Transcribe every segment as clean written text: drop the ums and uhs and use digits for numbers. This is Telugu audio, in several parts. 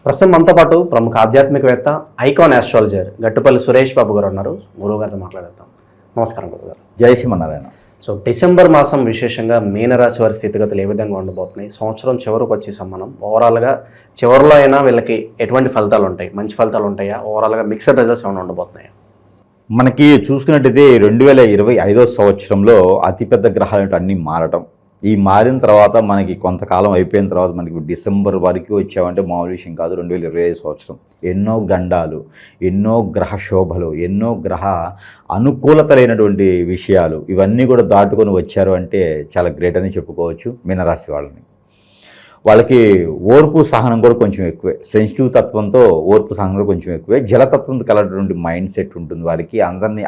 ప్రస్తుతం మనతో పాటు ప్రముఖ ఆధ్యాత్మికవేత్త, ఐకాన్ ఆస్ట్రాలజర్ గట్టుపల్లి సురేష్ బాబు గారు ఉన్నారు. గురువుగారితో మాట్లాడేద్దాం. నమస్కారం గురుగారు. జై శ్రీమన్నారాయణ. సో డిసెంబర్ మాసం విశేషంగా మీనరాశి వారి స్థితిగతులు ఏ విధంగా ఉండబోతున్నాయి? సంవత్సరం చివరికి వచ్చేసాం మనం. ఓవరాల్గా చివరిలో అయినా వీళ్ళకి ఎటువంటి ఫలితాలు ఉంటాయి? మంచి ఫలితాలు ఉంటాయా? ఓవరాల్గా మిక్స్డ్ రిజల్ట్స్ ఏమైనా ఉండబోతున్నాయా? మనకి చూసుకున్నట్టయితే 2025 సంవత్సరంలో అతిపెద్ద గ్రహాలు అన్నీ మారటం, ఈ మారిన తర్వాత మనకి కొంతకాలం అయిపోయిన తర్వాత మనకి డిసెంబర్ వరకు వచ్చామంటే మామూలు విషయం కాదు. 2025 సంవత్సరం ఎన్నో గండాలు, ఎన్నో గ్రహ శోభలు, ఎన్నో గ్రహ అనుకూలతలైనటువంటి విషయాలు ఇవన్నీ కూడా దాటుకొని వచ్చారు అంటే చాలా గ్రేట్ అని చెప్పుకోవచ్చు. మీనరాశి వాళ్ళకి ఓర్పు సహనం కూడా కొంచెం ఎక్కువే. సెన్సిటివ్ తత్వంతో ఓర్పు సహనం కూడా కొంచెం ఎక్కువే. జలతత్వంతో కలటువంటి మైండ్ సెట్ ఉంటుంది వారికి. అందరినీ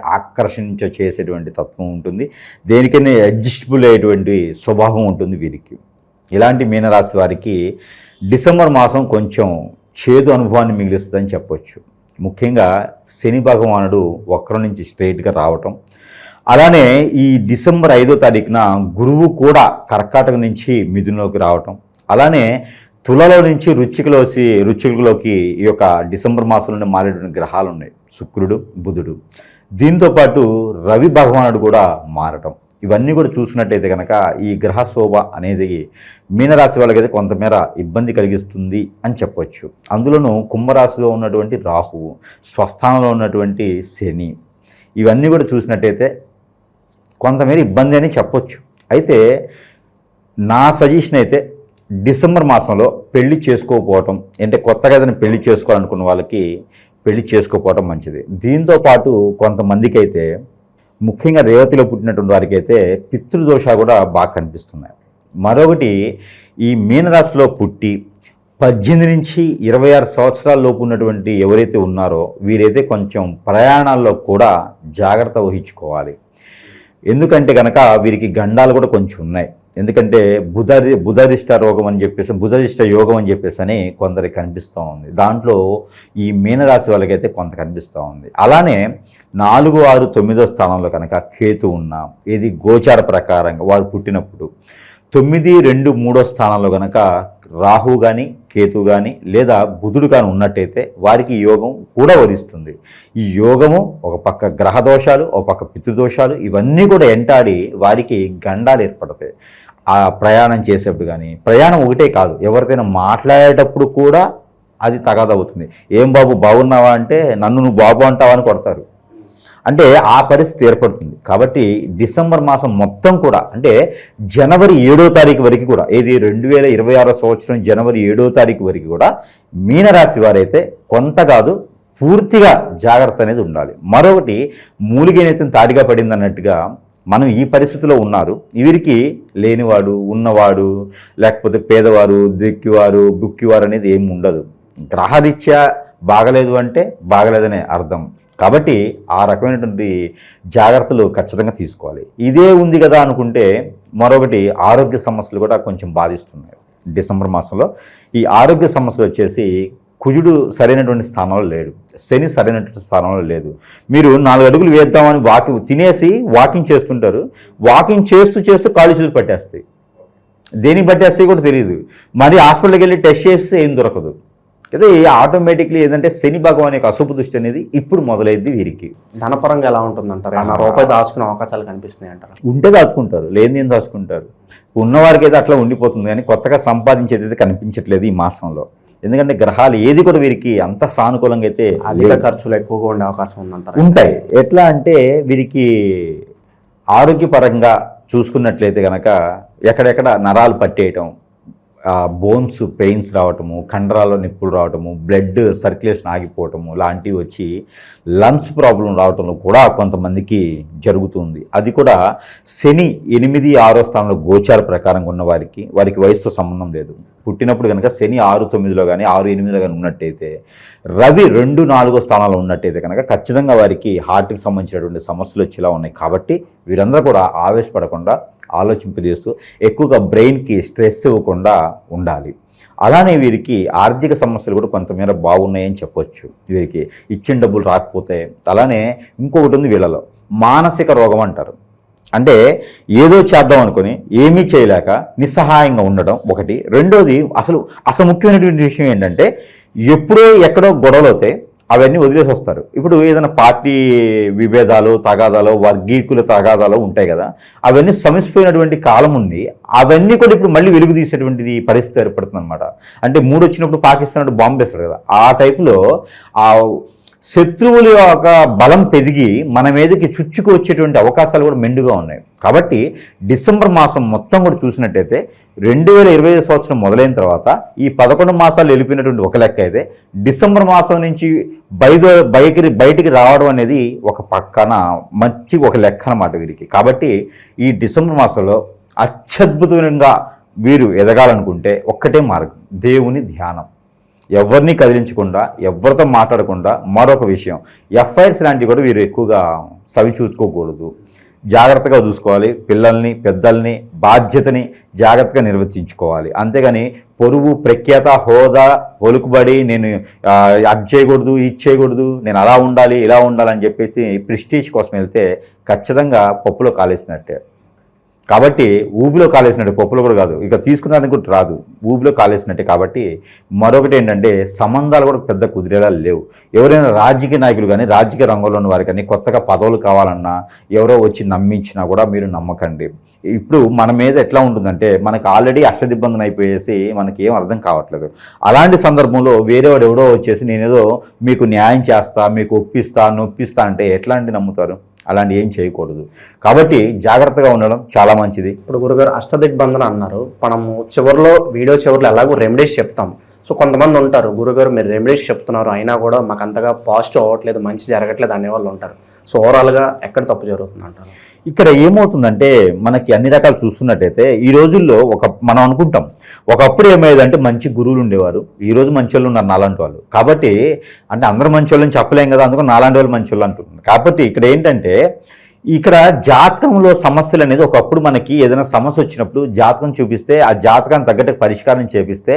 చేసేటువంటి తత్వం ఉంటుంది. దేనికైనా అడ్జస్టబుల్ అయ్యేటువంటి స్వభావం ఉంటుంది వీరికి. ఇలాంటి మీనరాశి వారికి డిసెంబర్ మాసం కొంచెం చేదు అనుభవాన్ని మిగిలిస్తుందని చెప్పొచ్చు. ముఖ్యంగా శని భగవానుడు వక్రం నుంచి స్ట్రైట్గా రావటం, అలానే ఈ డిసెంబర్ 5వ తారీఖున గురువు కూడా కర్కాటక నుంచి మిథునంలోకి రావటం, అలానే తులలో నుంచి రుచికలోకి ఈ యొక్క డిసెంబర్ మాసంలోనే మారేటువంటి గ్రహాలు ఉన్నాయి. శుక్రుడు, బుధుడు, దీంతోపాటు రవి భగవానుడు కూడా మారటం. ఇవన్నీ కూడా చూసినట్టయితే కనుక ఈ గ్రహ శోభ అనేది మీనరాశి వాళ్ళకైతే కొంతమేర ఇబ్బంది కలిగిస్తుంది అని చెప్పొచ్చు. అందులోనూ కుంభరాశిలో ఉన్నటువంటి రాహువు, స్వస్థానంలో ఉన్నటువంటి శని, ఇవన్నీ కూడా చూసినట్టయితే కొంతమేర ఇబ్బంది అని చెప్పొచ్చు. అయితే నా సజెషన్ అయితే డిసెంబర్ మాసంలో పెళ్లి చేసుకోకపోవటం, అంటే కొత్తగా ఏదైనా పెళ్లి చేసుకోవాలనుకున్న వాళ్ళకి పెళ్లి చేసుకోకపోవటం మంచిది. దీంతోపాటు కొంతమందికి అయితే, ముఖ్యంగా రేవతిలో పుట్టినటువంటి వారికి అయితే పితృదోషాలు కూడా బాగా కనిపిస్తున్నాయి. మరొకటి, ఈ మీనరాశిలో పుట్టి 18 నుంచి 26 సంవత్సరాల లోపు ఉన్నటువంటి ఎవరైతే ఉన్నారో వీరైతే కొంచెం ప్రయాణాల్లో కూడా జాగ్రత్త వహించుకోవాలి. ఎందుకంటే కనుక వీరికి గండాలు కూడా కొంచెం ఉన్నాయి. ఎందుకంటే బుధరిష్ట యోగం అని చెప్పేసి అని కొందరికి కనిపిస్తూ ఉంది. దాంట్లో ఈ మీనరాశి వాళ్ళకైతే కొంత కనిపిస్తూ ఉంది. అలానే 4, 6, 9వ స్థానంలో కనుక కేతు ఉన్నా, ఇది గోచార ప్రకారంగా వారు పుట్టినప్పుడు 9, 2, 3వ స్థానంలో కనుక రాహు కానీ కేతు కానీ లేదా బుధుడు కానీ ఉన్నట్టయితే వారికి యోగం కూడా వరిస్తుంది. ఈ యోగము ఒక పక్క గ్రహ దోషాలు, ఒక పక్క పితృదోషాలు, ఇవన్నీ కూడా ఎంటాడి వారికి గండాలు ఏర్పడతాయి. ఆ ప్రయాణం చేసేప్పుడు కానీ, ప్రయాణం ఒకటే కాదు, ఎవరికైనా మాట్లాడేటప్పుడు కూడా అది తగాదవుతుంది. ఏం బాబు బాగున్నావా అంటే నన్ను నువ్వు బాబు అంటావా అని కొడతారు. అంటే ఆ పరిస్థితి ఏర్పడుతుంది. కాబట్టి డిసెంబర్ మాసం మొత్తం కూడా, అంటే జనవరి 7వ తారీఖు వరకు కూడా, ఇది 2026 సంవత్సరం జనవరి 7వ తారీఖు వరకు కూడా మీనరాశి వారైతే కొంత కాదు పూర్తిగా జాగ్రత్త అనేది ఉండాలి. మరొకటి, మూలిగేనైతే తాడిగా పడింది అన్నట్టుగా మనం ఈ పరిస్థితిలో ఉన్నారు. వీరికి లేనివాడు, ఉన్నవాడు, లేకపోతే పేదవారు, దిక్కివారు, బుక్కివారు అనేది ఏమి ఉండదు. గ్రహరీత్యా బాగలేదు అంటే బాగలేదనే అర్థం. కాబట్టి ఆ రకమైనటువంటి జాగ్రత్తలు ఖచ్చితంగా తీసుకోవాలి. ఇదే ఉంది కదా అనుకుంటే మరొకటి, ఆరోగ్య సమస్యలు కూడా కొంచెం బాధిస్తున్నాయి డిసెంబర్ మాసంలో. ఈ ఆరోగ్య సమస్యలు వచ్చేసి, కుజుడు సరైనటువంటి స్థానంలో లేడు, శని సరైనటువంటి స్థానంలో లేదు. మీరు 4 అడుగులు వేద్దామని తినేసి వాకింగ్ చేస్తుంటారు. వాకింగ్ చేస్తూ కాళ్ళు చేతులు పట్టేస్తాయి. దేనికి పట్టేస్తాయి కూడా తెలియదు. మరి హాస్పిటల్కి వెళ్ళి టెస్ట్ చేస్తే ఏం దొరకదు. అయితే ఆటోమేటిక్లీ ఏంటంటే శని భగవాన్ యొక్క అశుభ దృష్టి అనేది ఇప్పుడు మొదలైంది వీరికి. ధనపరంగా ఎలా ఉంటుందంటారు? ఏమైనా రూపాయి దాచుకునే అవకాశాలు కనిపిస్తున్నాయి అంటారు? ఉంటే దాచుకుంటారు, లేని ఏం దాచుకుంటారు. ఉన్నవారికి అయితే అట్లా ఉండిపోతుంది, కానీ కొత్తగా సంపాదించేది అయితే కనిపించట్లేదు ఈ మాసంలో. ఎందుకంటే గ్రహాలు ఏది కూడా వీరికి అంత సానుకూలంగా అయితే అధిక ఖర్చులు ఎక్కువగా ఉండే అవకాశం ఉందంటారు? ఉంటాయి. ఎట్లా అంటే వీరికి ఆరోగ్యపరంగా చూసుకున్నట్లయితే కనుక ఎక్కడెక్కడ నరాలు పట్టేయటం, బోన్స్ పెయిన్స్ రావటము, కండరాల్లో నొప్పులు రావటము, బ్లడ్ సర్క్యులేషన్ ఆగిపోవటము లాంటివి వచ్చి లంగ్స్ ప్రాబ్లం రావటంలో కూడా కొంతమందికి జరుగుతుంది. అది కూడా శని 8, 6వ స్థానంలో గోచార ప్రకారంగా ఉన్న వారికి వయసుతో సంబంధం లేదు. పుట్టినప్పుడు కనుక శని 6, 9లో కానీ 6, 8లో కానీ ఉన్నట్టయితే, రవి 2, 4వ స్థానాల్లో ఉన్నట్టయితే కనుక ఖచ్చితంగా వారికి హార్ట్కి సంబంధించినటువంటి సమస్యలు వచ్చేలా ఉన్నాయి. కాబట్టి వీరందరూ కూడా ఆవేశపడకుండా ఆలోచింపజేస్తూ ఎక్కువగా బ్రెయిన్కి స్ట్రెస్ ఇవ్వకుండా ఉండాలి. అలానే వీరికి ఆర్థిక సమస్యలు కూడా కొంతమేర బాగున్నాయని చెప్పొచ్చు. వీరికి ఇచ్చిన డబ్బులు రాకపోతే, అలానే ఇంకొకటి ఉంది వీళ్ళలో, మానసిక రోగం అంటారు. అంటే ఏదో చేద్దాం అనుకుని ఏమీ చేయలేక నిస్సహాయంగా ఉండడం ఒకటి. రెండోది అసలు ముఖ్యమైనటువంటి విషయం ఏంటంటే ఎప్పుడో ఎక్కడో గొడవలు అవుతాయి, అవన్నీ వదిలేసి వస్తారు. ఇప్పుడు ఏదైనా పార్టీ విభేదాలు, తగాదాలు, వర్గీకుల తగాదాలు ఉంటాయి కదా, అవన్నీ సమసిపోయినటువంటి కాలం ఉండి అవన్నీ కూడా ఇప్పుడు మళ్ళీ వెలుగు తీసేటువంటిది పరిస్థితి ఏర్పడుతుంది అనమాట. అంటే మూడు వచ్చినప్పుడు పాకిస్తాన్ బాంబు వేస్తారు కదా, ఆ టైపులో ఆ శత్రువుల యొక్క బలం పెరిగి మన మీదకి చుచ్చుకు వచ్చేటువంటి అవకాశాలు కూడా మెండుగా ఉన్నాయి. కాబట్టి డిసెంబర్ మాసం మొత్తం కూడా చూసినట్టయితే 2025 సంవత్సరం మొదలైన తర్వాత ఈ 11 మాసాలు వెళ్ళిపోయినటువంటి ఒక లెక్క అయితే, డిసెంబర్ మాసం నుంచి బయటికి రావడం అనేది ఒక పక్కన మంచి ఒక లెక్క అన్నమాట వీరికి. కాబట్టి ఈ డిసెంబర్ మాసంలో అత్యద్భుతంగా వీరు ఎదగాలనుకుంటే ఒక్కటే మార్గం, దేవుని ధ్యానం. ఎవరిని కదిలించకుండా, ఎవరితో మాట్లాడకుండా. మరొక విషయం, ఎఫ్ఐఆర్స్ లాంటివి కూడా వీరు ఎక్కువగా సవి చూసుకోకూడదు, జాగ్రత్తగా చూసుకోవాలి. పిల్లల్ని, పెద్దల్ని, బాధ్యతని జాగ్రత్తగా నిర్వర్తించుకోవాలి. అంతేగాని పొరుగు, ప్రఖ్యాత, హోదా, ఒలుకుబడి, నేను అది చేయకూడదు, ఇది చేయకూడదు, నేను అలా ఉండాలి, ఇలా ఉండాలని చెప్పేసి ప్రెస్టీజ్ కోసం వెళ్తే ఖచ్చితంగా పప్పులో కాలేసినట్టే. కాబట్టి ఊబిలో కాలేసినట్టే, పప్పులో కూడా కాదు, ఇక తీసుకున్నానికి కూడా రాదు, ఊబిలో కాలేసినట్టే. కాబట్టి మరొకటి ఏంటంటే సంబంధాలు కూడా పెద్ద కుదిరేలా లేవు. ఎవరైనా రాజకీయ నాయకులు కానీ, రాజకీయ రంగంలో ఉన్న వారు కానీ కొత్తగా పదవులు కావాలన్నా, ఎవరో వచ్చి నమ్మించినా కూడా మీరు నమ్మకండి. ఇప్పుడు మన మీద ఎట్లా ఉంటుందంటే, మనకు ఆల్రెడీ అష్టదిబ్బందన అయిపోయేసి మనకి ఏం అర్థం కావట్లేదు. అలాంటి సందర్భంలో వేరేవాడు ఎవడో వచ్చేసి నేనేదో మీకు న్యాయం చేస్తా, మీకు ఒప్పిస్తా, నొప్పిస్తా అంటే ఎట్లాంటి నమ్ముతారు? అలాంటి ఏం చేయకూడదు. కాబట్టి జాగ్రత్తగా ఉండడం చాలా మంచిది. ఇప్పుడు గురుగారు అష్టదిగ్బంధన అన్నారు, మనము వీడియో చివరిలో ఎలాగో రెమెడీస్ చెప్తాం. సో కొంతమంది ఉంటారు, గురుగారు మీరు రెమెడీస్ చెప్తున్నారు అయినా కూడా మాకు అంతగా పాజిటివ్ అవ్వట్లేదు, మంచి జరగట్లేదు అనేవాళ్ళు ఉంటారు. సో ఓవరాల్గా ఎక్కడ తప్పు జరుగుతుంది అంటారు? ఇక్కడ ఏమవుతుందంటే మనకి అన్ని రకాలు చూస్తున్నట్టయితే ఈ రోజుల్లో మనం అనుకుంటాం ఒకప్పుడు ఏమయ్యేదంటే మంచి గురువులు ఉండేవారు, ఈరోజు మంచి వాళ్ళు ఉన్నారు నాలాంటి వాళ్ళు. కాబట్టి అంటే అందరూ మంచి వాళ్ళని చెప్పలేం కదా, అందుకని నాలాంటి వాళ్ళు మంచి వాళ్ళు అంటున్నారు. కాబట్టి ఇక్కడ ఏంటంటే ఇక్కడ జాతకంలో సమస్యలు అనేది ఒకప్పుడు మనకి ఏదైనా సమస్య వచ్చినప్పుడు జాతకం చూపిస్తే ఆ జాతకాన్ని తగ్గట్టు పరిష్కారం చేపిస్తే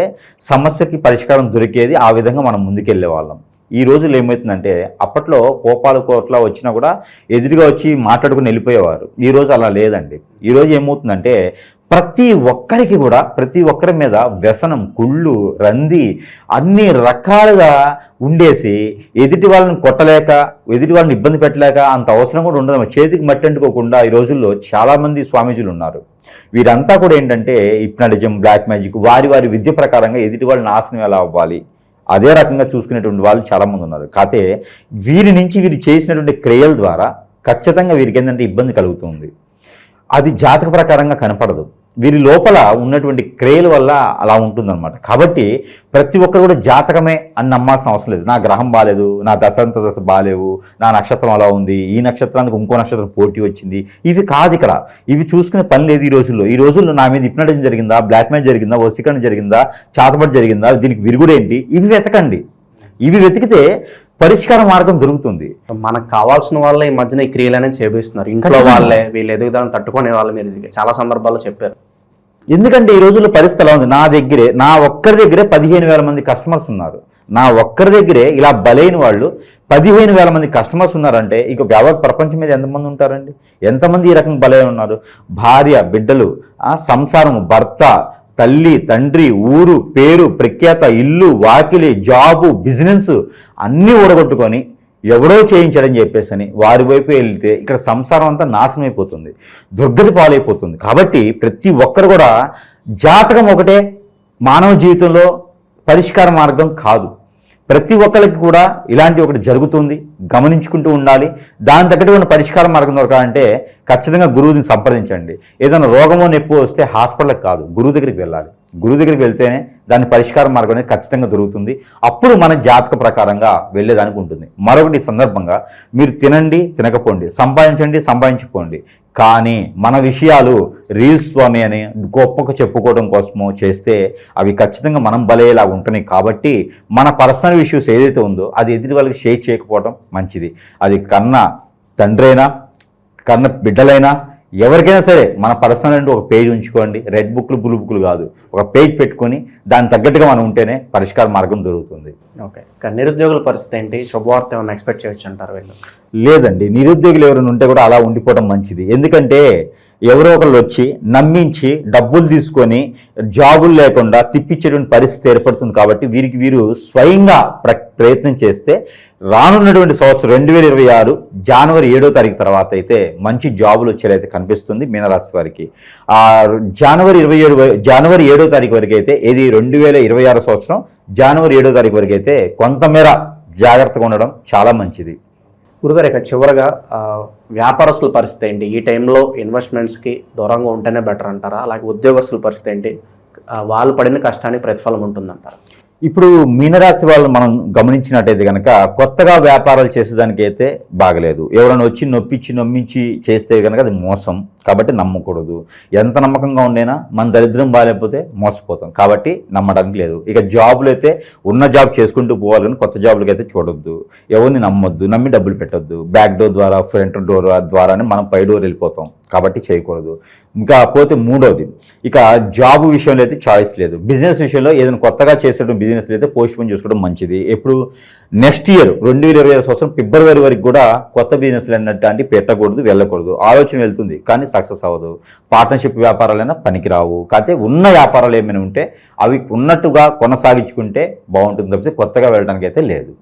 సమస్యకి పరిష్కారం దొరికేది, ఆ విధంగా మనం ముందుకెళ్ళే వాళ్ళం. ఈ రోజుల్లో ఏమవుతుందంటే అప్పట్లో కోపాలు కోట్లా వచ్చినా కూడా ఎదురుగా వచ్చి మాట్లాడుకుని వెళ్ళిపోయేవారు. ఈరోజు అలా లేదండి. ఈరోజు ఏమవుతుందంటే ప్రతి ఒక్కరి మీద వ్యసనం, కుళ్ళు, రంది అన్ని రకాలుగా ఉండేసి ఎదుటి వాళ్ళని కొట్టలేక, ఎదుటి వాళ్ళని ఇబ్బంది పెట్టలేక అంత అవసరం కూడా ఉండదు. చేతికి మట్టి అంటుకోకుండా ఈ రోజుల్లో చాలామంది స్వామీజీలు ఉన్నారు. వీరంతా కూడా ఏంటంటే హిప్నాటిజం, బ్లాక్ మ్యాజిక్, వారి విద్య ప్రకారంగా ఎదుటి వాళ్ళని నాశనం ఎలా అవ్వాలి అదే రకంగా చూసుకునేటువంటి వాళ్ళు చాలామంది ఉన్నారు. కాకపోతే వీరి నుంచి వీరు చేసినటువంటి క్రియల ద్వారా ఖచ్చితంగా వీరికి ఏంటంటే ఇబ్బంది కలుగుతుంది. అది జాతక ప్రకారంగా కనపడదు, వీరి లోపల ఉన్నటువంటి క్రియల వల్ల అలా ఉంటుందన్నమాట. కాబట్టి ప్రతి ఒక్కరు కూడా జాతకమే అని నమ్మాల్సిన అవసరం లేదు. నా గ్రహం బాగాలేదు, నా దశ బాగాలేవు, నా నక్షత్రం అలా ఉంది, ఈ నక్షత్రానికి ఇంకో నక్షత్రం పోటీ వచ్చింది, ఇవి కాదు ఇక్కడ. ఇవి చూసుకునే పని లేదు ఈ రోజుల్లో. నా మీద హిప్నటిజం జరిగిందా, బ్లాక్ మ్యాజిక్ జరిగిందా, వశీకరణ జరిగిందా, చాతపడి జరిగిందా, దీనికి విరుగుడేంటి, ఇవి వెతకండి. ఇవి వెతికితే పరిష్కార మార్గం దొరుకుతుంది. మనకు కావాల్సిన వాళ్ళే ఈ మధ్యన ఈ క్రియలు అనేది చేపిస్తున్నారు. ఇంట్లో వాళ్ళే వీళ్ళు ఎదుగుదాన్ని తట్టుకునే వాళ్ళు మీరు చాలా సందర్భాల్లో చెప్పారు. ఎందుకంటే ఈ రోజుల్లో పరిస్థితి ఎలా ఉంది, నా ఒక్కరి దగ్గరే 15,000 మంది కస్టమర్స్ ఉన్నారు. నా ఒక్కరి దగ్గరే ఇలా బలైన వాళ్ళు 15,000 మంది కస్టమర్స్ ఉన్నారంటే ఇక ప్రపంచం మీద ఎంతమంది ఉంటారండి? ఎంతమంది ఈ రకంగా బలైన ఉన్నారు? భార్య, బిడ్డలు, సంసారము, భర్త, తల్లి, తండ్రి, ఊరు, పేరు, ప్రఖ్యాత, ఇల్లు, వాకిలి, జాబు, బిజినెస్ అన్నీ ఊడగొట్టుకొని ఎవరో చేయించాడని చెప్పేసి వారి వైపు వెళ్తే ఇక్కడ సంసారం అంతా నాశనం అయిపోతుంది, దుర్గతి పాలైపోతుంది. కాబట్టి ప్రతి ఒక్కరు కూడా జాతకం ఒకటే మానవ జీవితంలో పరిష్కార మార్గం కాదు. ప్రతి ఒక్కరికి కూడా ఇలాంటి ఒకటి జరుగుతుంది, గమనించుకుంటూ ఉండాలి. దాని తగ్గట్టు ఉన్న పరిష్కార మార్గం దొరకాలంటే ఖచ్చితంగా గురువుని సంప్రదించండి. ఏదైనా రోగమో నొప్పి వస్తే హాస్పిటల్కి కాదు, గురువు దగ్గరికి వెళ్ళాలి. గురువు దగ్గరికి వెళ్తేనే దాని పరిష్కార మార్గం అనేది ఖచ్చితంగా దొరుకుతుంది. అప్పుడు మన జాతక ప్రకారంగా వెళ్ళేదానికి ఉంటుంది. మరొకటి సందర్భంగా మీరు తినండి, తినకపోండి, సంపాదించండి, సంపాదించుకోండి, కానీ మన విషయాలు రీల్స్తోనే అని గొప్పకు చెప్పుకోవడం కోసమో చేస్తే అవి ఖచ్చితంగా మనం బలయ్యేలా ఉంటున్నాయి. కాబట్టి మన పర్సనల్ ఇష్యూస్ ఏదైతే ఉందో అది ఎదుటి వాళ్ళకి షేర్ చేయకపోవడం మంచిది. అది కన్నా తండ్రైనా, కన్నా బిడ్డలైనా, ఎవరికైనా సరే మన పర్సనల్ అంటూ ఒక పేజ్ ఉంచుకోండి. రెడ్ బుక్లు, బ్లూ బుక్లు కాదు, ఒక పేజ్ పెట్టుకొని దాని తగ్గట్టుగా మనం ఉంటేనే పరిష్కార మార్గం దొరుకుతుంది. ఓకే, నిరుద్యోగుల పరిస్థితి ఏంటి? శుభవార్త ఏమైనా ఎక్స్పెక్ట్ చేయొచ్చు అంటారు వీళ్ళు? లేదండి, నిరుద్యోగులు ఎవరైనా ఉంటే కూడా అలా ఉండిపోవడం మంచిది. ఎందుకంటే ఎవరో ఒకళ్ళు వచ్చి నమ్మించి డబ్బులు తీసుకొని జాబులు లేకుండా తిప్పించేటువంటి పరిస్థితి ఏర్పడుతుంది. కాబట్టి వీరు స్వయంగా ప్రయత్నం చేస్తే రానున్నటువంటి సంవత్సరం 2026 జనవరి 7వ తారీఖు తర్వాత అయితే మంచి జాబులు వచ్చేదైతే కనిపిస్తుంది మీనరాశి వారికి. జనవరి 7వ తారీఖు వరకు అయితే ఇది 2026 సంవత్సరం జనవరి 7వ తారీఖు వరకు అయితే కొంతమేర జాగ్రత్తగా ఉండడం చాలా మంచిది. గురుగారు, ఇక చివరగా వ్యాపారస్తుల పరిస్థితి ఏంటి? ఈ టైంలో ఇన్వెస్ట్మెంట్స్కి దూరంగా ఉంటేనే బెటర్ అంటారా? అలాగే ఉద్యోగస్తుల పరిస్థితి ఏంటి? వాళ్ళు పడిన కష్టానికి ప్రతిఫలం ఉంటుందంటారా? ఇప్పుడు మీనరాశి వాళ్ళు మనం గమనించినట్టయితే కనుక కొత్తగా వ్యాపారాలు చేసేదానికి అయితే బాగలేదు. ఎవరైనా వచ్చి నమ్మించి చేస్తే కనుక అది మోసం. కాబట్టి నమ్మకూడదు. ఎంత నమ్మకంగా ఉండేనా మన దరిద్రం బాగాలేకపోతే మోసపోతాం. కాబట్టి నమ్మడానికి లేదు. ఇక జాబులు అయితే ఉన్న జాబ్ చేసుకుంటూ పోవాలి, కానీ కొత్త జాబులకి అయితే చూడొద్దు. ఎవరిని నమ్మొద్దు, నమ్మి డబ్బులు పెట్టొద్దు. బ్యాక్ డోర్ ద్వారా ఫ్రంట్ డోర్ ద్వారానే మనం పై డోర్ వెళ్ళిపోతాం. కాబట్టి చేయకూడదు. ఇంకా పోతే మూడోది, ఇక జాబ్ విషయంలో అయితే చాయిస్ లేదు. బిజినెస్ విషయంలో ఏదైనా కొత్తగా చేసేటప్పుడు బిజినెస్లో అయితే పోస్ట్పోన్ చేసుకోవడం మంచిది. ఎప్పుడు నెక్స్ట్ ఇయర్ 2026 సంవత్సరం ఫిబ్రవరి వరకు కూడా కొత్త బిజినెస్లు అన్నట్టు పెట్టకూడదు, వెళ్ళకూడదు. ఆలోచన వెళ్తుంది కానీ సక్సెస్ అవ్వదు. పార్ట్నర్షిప్ వ్యాపారాలైనా పనికిరావు. కాకపోతే ఉన్న వ్యాపారాలు ఏమైనా ఉంటే అవి ఉన్నట్టుగా కొనసాగించుకుంటే బాగుంటుంది తప్పితే కొత్తగా వెళ్ళడానికి అయితే లేదు.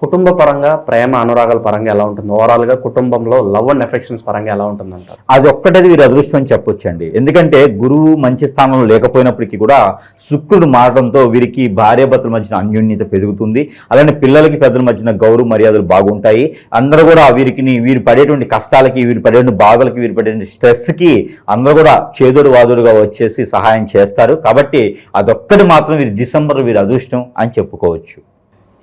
కుటుంబ పరంగా, ప్రేమ అనురాగాల పరంగా ఎలా ఉంటుంది? ఓవరాల్గా కుటుంబంలో లవ్ అండ్ ఎఫెక్షన్స్ పరంగా ఎలా ఉంటుంది అంటారు? అది ఒక్కటేది వీరు అదృష్టం అని చెప్పొచ్చండి. ఎందుకంటే గురువు మంచి స్థానంలో లేకపోయినప్పటికీ కూడా శుక్రుడు మారడంతో వీరికి భార్యాభర్తల మధ్యన అన్యోన్యత పెరుగుతుంది. అలానే పిల్లలకి పెద్దల మధ్యన గౌరవ మర్యాదలు బాగుంటాయి. అందరూ కూడా వీరు పడేటువంటి కష్టాలకి, వీరు పడేటువంటి బాధలకి, వీరు పడేటువంటి స్ట్రెస్కి అందరూ కూడా చేదోడు వాదోడుగా వచ్చేసి సహాయం చేస్తారు. కాబట్టి అదొక్కటి మాత్రం డిసెంబర్ వీరి అదృష్టం అని చెప్పుకోవచ్చు.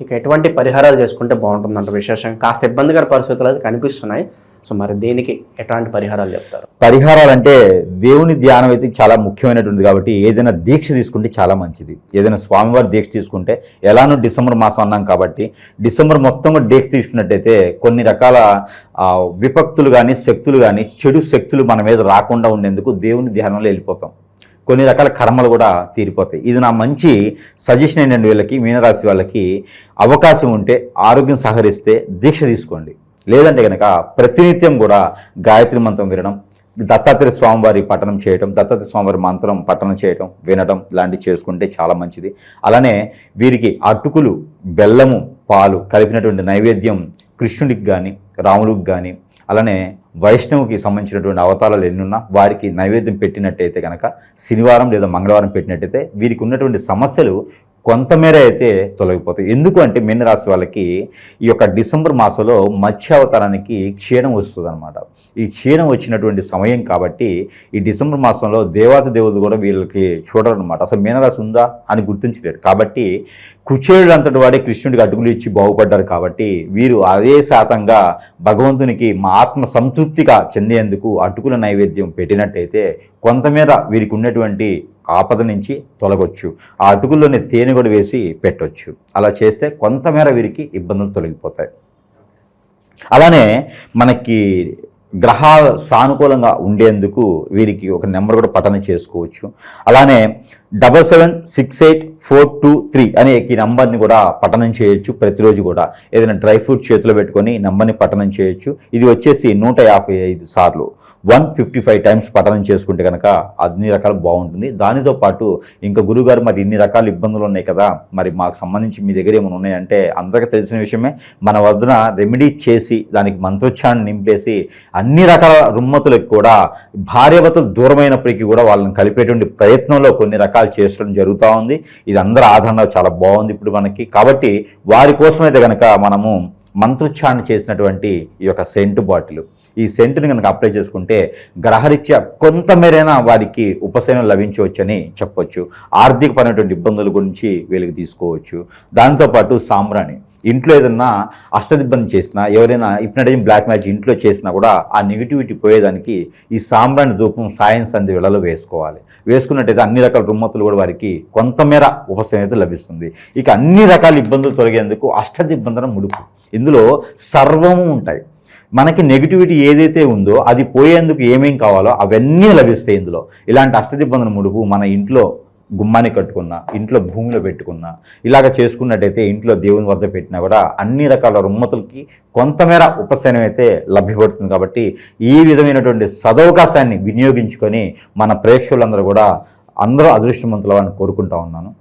ఇక ఎటువంటి పరిహారాలు చేసుకుంటే బాగుంటుందంట? విశేషంగా కాస్త ఇబ్బందికర పరిస్థితులు అయితే కనిపిస్తున్నాయి. సో మరి దేనికి ఎట్లాంటి పరిహారాలు చెప్తారు? పరిహారాలు అంటే దేవుని ధ్యానం అయితే చాలా ముఖ్యమైనటువంటిది. కాబట్టి ఏదైనా దీక్ష తీసుకుంటే చాలా మంచిది. ఏదైనా స్వామివారి దీక్ష తీసుకుంటే, ఎలానో డిసెంబర్ మాసం అన్నాం కాబట్టి డిసెంబర్ మొత్తం కూడా దీక్ష తీసుకున్నట్టయితే కొన్ని రకాల విపక్తులు కానీ శక్తులు కానీ చెడు శక్తులు మన మీద రాకుండా ఉండేందుకు దేవుని ధ్యానంలో వెళ్ళిపోతాం. కొన్ని రకాల కర్మలు కూడా తీరిపోతాయి. ఇది నా మంచి సజెషన్ ఏంటంటే వీళ్ళకి, మీనరాశి వాళ్ళకి అవకాశం ఉంటే, ఆరోగ్యం సహకరిస్తే దీక్ష తీసుకోండి. లేదంటే కనుక ప్రతినిత్యం కూడా గాయత్రి మంత్రం వినడం, దత్తాత్రేయ స్వామివారి పఠనం చేయటం, దత్తాత్రేయ స్వామివారి మంత్రం పఠనం చేయటం, వినడం లాంటివి చేసుకుంటే చాలా మంచిది. అలానే వీరికి అటుకులు, బెల్లము, పాలు కలిపినటువంటి నైవేద్యం కృష్ణుడికి కానీ రాముడికి కానీ అలానే వైష్ణవుకి సంబంధించినటువంటి అవతారాలు ఎన్నున్నా వారికి నైవేద్యం పెట్టినట్టయితే కనుక శనివారం లేదా మంగళవారం పెట్టినట్టయితే వీరికి ఉన్నటువంటి సమస్యలు కొంతమేర అయితే తొలగిపోతాయి. ఎందుకు అంటే మీనరాశి వాళ్ళకి ఈ యొక్క డిసెంబర్ మాసంలో మత్స్య అవతారానికి క్షీణం వస్తుంది అనమాట. ఈ క్షీణం వచ్చినటువంటి సమయం కాబట్టి ఈ డిసెంబర్ మాసంలో దేవాతి దేవుడు కూడా వీళ్ళకి చూడరు అనమాట. అసలు మీనరాశి ఉందా అని గుర్తించలేరు. కాబట్టి కుచేరుడు అంతటి వాడే కృష్ణుడికి అటుకులు ఇచ్చి బాగుపడ్డారు. కాబట్టి వీరు అదే శాతంగా భగవంతునికి మా ఆత్మ సంతృప్తిగా చెందేందుకు అటుకుల నైవేద్యం పెట్టినట్టయితే కొంతమేర వీరికి ఉన్నటువంటి ఆపద నుంచి తొలగొచ్చు. ఆ అటుకుల్లోనే తేనె కూడా వేసి పెట్టవచ్చు. అలా చేస్తే కొంతమేర వీరికి ఇబ్బందులు తొలగిపోతాయి. అలానే మనకి గ్రహాలు సానుకూలంగా ఉండేందుకు వీరికి ఒక నెంబర్ కూడా పఠనం చేసుకోవచ్చు. అలానే 776842 అనే ఈ నెంబర్ని కూడా పఠనం చేయొచ్చు. ప్రతిరోజు కూడా ఏదైనా డ్రై ఫ్రూట్ చేతిలో పెట్టుకొని నెంబర్ని పఠనం చేయొచ్చు. ఇది వచ్చేసి 155 సార్లు 155 టైమ్స్ పఠనం చేసుకుంటే కనుక అన్ని రకాలు బాగుంటుంది. దానితో పాటు ఇంకా గురుగారు మరి ఇన్ని రకాల ఇబ్బందులు ఉన్నాయి కదా, మరి మాకు సంబంధించి మీ దగ్గర ఏమైనా ఉన్నాయంటే అందరికీ తెలిసిన విషయమే. మన వద్ద రెమెడీ చేసి దానికి మంత్రోచ్చారణ నింపేసి అన్ని రకాల రుమ్మతులకు కూడా భార్యాభర్తలు దూరమైనప్పటికీ కూడా వాళ్ళని కలిపేటువంటి ప్రయత్నంలో కొన్ని రకాలు చేసడం జరుగుతూ ఉంది. ఇది అందరి ఆదరణ చాలా బాగుంది ఇప్పుడు మనకి. కాబట్టి వారి కోసమైతే కనుక మనము మంత్రోచ్చారణ చేసినటువంటి ఈ యొక్క సెంటు బాటిల్, ఈ సెంటుని కనుక అప్లై చేసుకుంటే గ్రహరీత్యా కొంతమేరైనా వారికి ఉపశమనం లభించవచ్చని చెప్పొచ్చు. ఆర్థికపరమైనటువంటి ఇబ్బందుల గురించి వీళ్ళకి తీసుకోవచ్చు. దాంతోపాటు సాంబ్రాణి, ఇంట్లో ఏదన్నా అష్టదిబ్బంది చేసినా, ఎవరైనా హిప్నటిజం బ్లాక్ మ్యాజిక్ ఇంట్లో చేసినా కూడా ఆ నెగిటివిటీ పోయేదానికి ఈ సాంబ్రాణి ధూపం సాయం సంధి వేళలో వేసుకోవాలి. వేసుకున్నట్టయితే అన్ని రకాల రుమ్మతులు కూడా వారికి కొంతమేర ఉపశమనం లభిస్తుంది. ఇక అన్ని రకాల ఇబ్బందులు తొలగేందుకు అష్టదిబ్బందన ముడుపు, ఇందులో సర్వము ఉంటాయి. మనకి నెగిటివిటీ ఏదైతే ఉందో అది పోయేందుకు ఏమేం కావాలో అవన్నీ లభిస్తాయి ఇందులో. ఇలాంటి అష్టదిబ్బందన ముడుపు మన ఇంట్లో గుమ్మాన్ని కట్టుకున్నా, ఇంట్లో భూమిలో పెట్టుకున్నా, ఇలాగ చేసుకున్నట్టయితే ఇంట్లో దేవుని వద్ద పెట్టినా కూడా అన్ని రకాల రుమ్మతులకి కొంతమేర ఉపశమనం అయితే లభ్యపడుతుంది. కాబట్టి ఈ విధమైనటువంటి సదవకాశాన్ని వినియోగించుకొని మన ప్రేక్షకులందరూ కూడా అందరూ అదృష్టవంతులని కోరుకుంటా ఉన్నాను.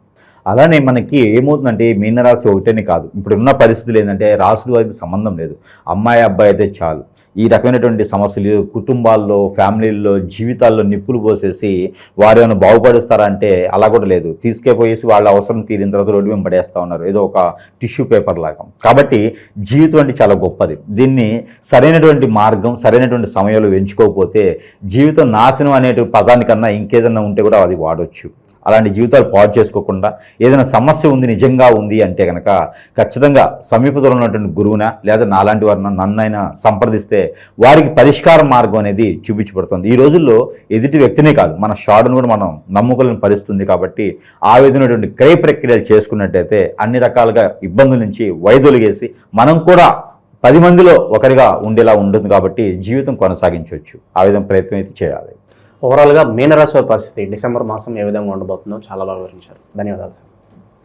అలానే మనకి ఏమవుతుందంటే మీనరాశి ఒకటేనే కాదు, ఇప్పుడు ఉన్న పరిస్థితులు ఏంటంటే రాసుల వారికి సంబంధం లేదు, అమ్మాయి అబ్బాయి అయితే చాలు ఈ రకమైనటువంటి సమస్యలు కుటుంబాల్లో, ఫ్యామిలీల్లో, జీవితాల్లో నిప్పులు పోసేసి వారు ఏమైనా బాగుపడుస్తారా అంటే అలా కూడా లేదు. తీసుకెళ్ళిపోయేసి వాళ్ళ అవసరం తీరిన తర్వాత రోడ్డు మీద పడేస్తూ ఉన్నారు, ఏదో ఒక టిష్యూ పేపర్ లాగా. కాబట్టి జీవితం అంటే చాలా గొప్పది. దీన్ని సరైనటువంటి మార్గం, సరైనటువంటి సమయంలో ఎంచుకోకపోతే జీవితం నాశనం అనే పదానికన్నా ఇంకేదన్నా ఉంటే కూడా అది వాడొచ్చు. అలాంటి జీవితాలు పాడు చేసుకోకుండా ఏదైనా సమస్య ఉంది, నిజంగా ఉంది అంటే కనుక ఖచ్చితంగా సమీపంలో ఉన్నటువంటి గురువునా లేదా నాలాంటి వారిని నన్నైనా సంప్రదిస్తే వారికి పరిష్కార మార్గం అనేది చూపించబడుతుంది. ఈ రోజుల్లో ఎదుటి వ్యక్తినే కాదు, మన షాడును కూడా మనం నమ్ముకోలేని పరిస్థితుంది. కాబట్టి ఆ విధమైనటువంటి క్రయ ప్రక్రియలు చేసుకున్నట్టయితే అన్ని రకాలుగా ఇబ్బందుల నుంచి వైదొలిగేసి మనం కూడా 10 మందిలో ఒకరిగా ఉండేలా ఉంటుంది. కాబట్టి జీవితం కొనసాగించవచ్చు. ఆ విధంగా ప్రయత్నం అయితే చేయాలి. ఓవరాల్గా మీనరాశి వారి పరిస్థితి డిసెంబర్ మాసం ఏ విధంగా ఉండబోతుందో చాలా బాగా వివరించారు. ధన్యవాదాలు సార్.